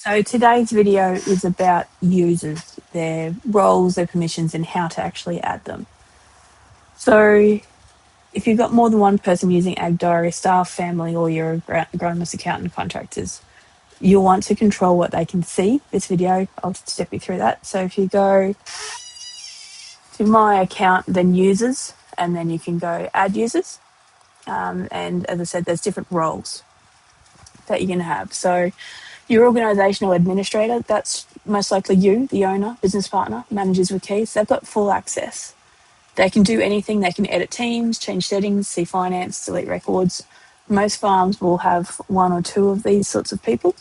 So today's video is about users, their roles, their permissions, and how to actually add them. So if you've got more than one person using Ag Diary, staff, family, or your agronomist, accountant, contractors, you'll want to control what they can see. This video, I'll step you through that. So if you go to my account, then users, and then you can go add users. And as I said, there's different roles that you're going to have. So your organisational administrator, that's most likely you, the owner, business partner, managers with keys. They've got full access. They can do anything. They can edit teams, change settings, see finance, delete records. Most farms will have one or two of these sorts of people.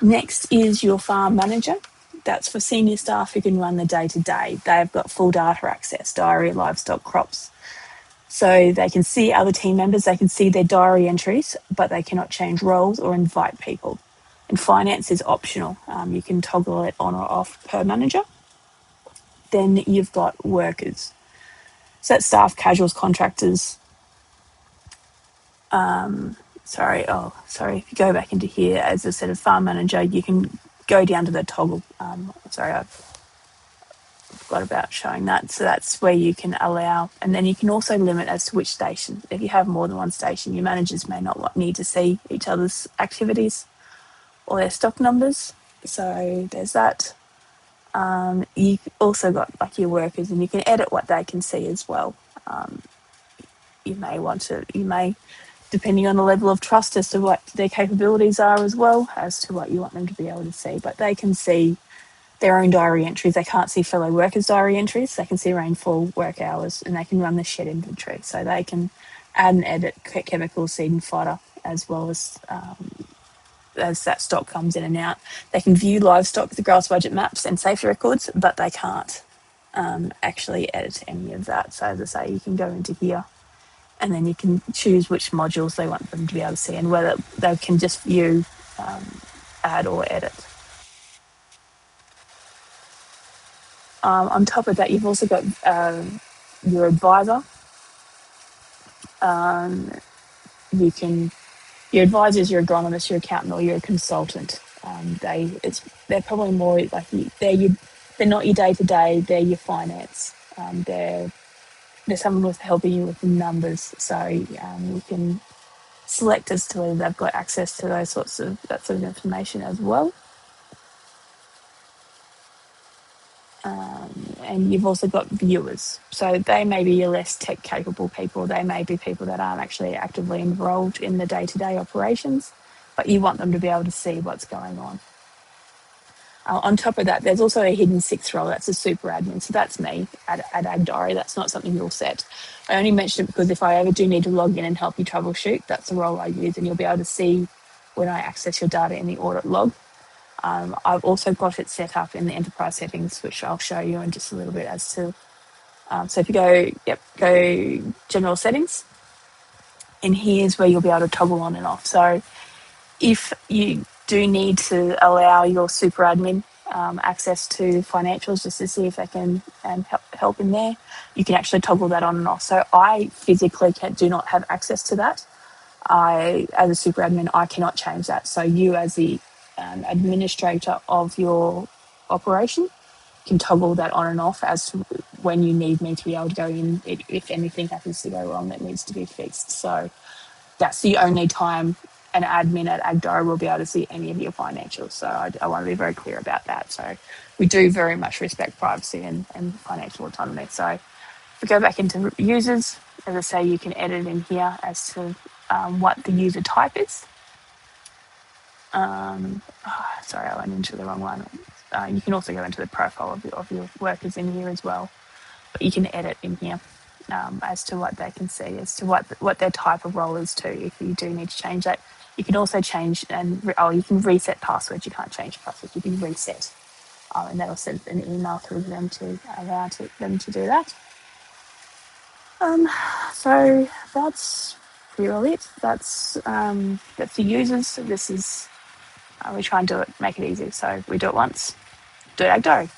Next is your farm manager. That's for senior staff who can run the day-to-day. They've got full data access, diary, livestock, crops. So they can see other team members, they can see their diary entries, but they cannot change roles or invite people. And finance is optional. You can toggle it on or off per manager. Then you've got workers. So that's staff, casuals, contractors. If you go back into here, as I said, a farm manager, you can go down to the toggle. I forgot about showing that. So that's where you can allow, and then you can also limit as to which station. If you have more than one station, your managers may not need to see each other's activities or their stock numbers. So there's that. You also got like your workers, and you can edit what they can see as well. You may, depending on the level of trust as to what their capabilities are as well, as to what you want them to be able to see. But they can see their own diary entries. They can't see fellow workers' diary entries. They can see rainfall, work hours, and they can run the shed inventory. So they can add and edit chemicals, seed and fodder, as well as that stock comes in and out. They can view livestock, the grass budget maps and safety records, but they can't actually edit any of that. So as I say, you can go into here and then you can choose which modules they want them to be able to see and whether they can just view, add or edit. On top of that, you've also got your advisor. Your advisor is your agronomist, your accountant, or your consultant. They're probably more like they're not your day to day. They're your finance. They're someone with helping you with the numbers. So you can select as to whether they've got access to that sort of information as well. And you've also got viewers. So they may be your less tech capable people. They may be people that aren't actually actively involved in the day-to-day operations, but you want them to be able to see what's going on. On top of that, there's also a hidden sixth role. That's a super admin. So that's me at Ag Diary. That's not something you'll set. I only mention it because if I ever do need to log in and help you troubleshoot, that's the role I use, and you'll be able to see when I access your data in the audit log. I've also got it set up in the enterprise settings, which I'll show you in just a little bit as to. So if you go general settings, and here's where you'll be able to toggle on and off. So if you do need to allow your super admin access to financials just to see if they can help in there, you can actually toggle that on and off. So I physically do not have access to that. As a super admin, I cannot change that. So you as the administrator of your operation can toggle that on and off as to when you need me to be able to go in if anything happens to go wrong that needs to be fixed. So that's the only time an admin at Ag Diary will be able to see any of your financials. So I want to be very clear about that. So we do very much respect privacy and financial autonomy. So if we go back into users, as I say, you can edit in here as to what the user type is. I went into the wrong one. You can also go into the profile of your workers in here as well. But you can edit in here as to what they can see, as to what their type of role is too, if you do need to change that. You can also change you can reset passwords. You can't change passwords. You can reset. And that'll send an email through to them to allow them to do that. So that's really it. That's the users. This is we try and make it easy. So we do it once. Do it Ag Diary.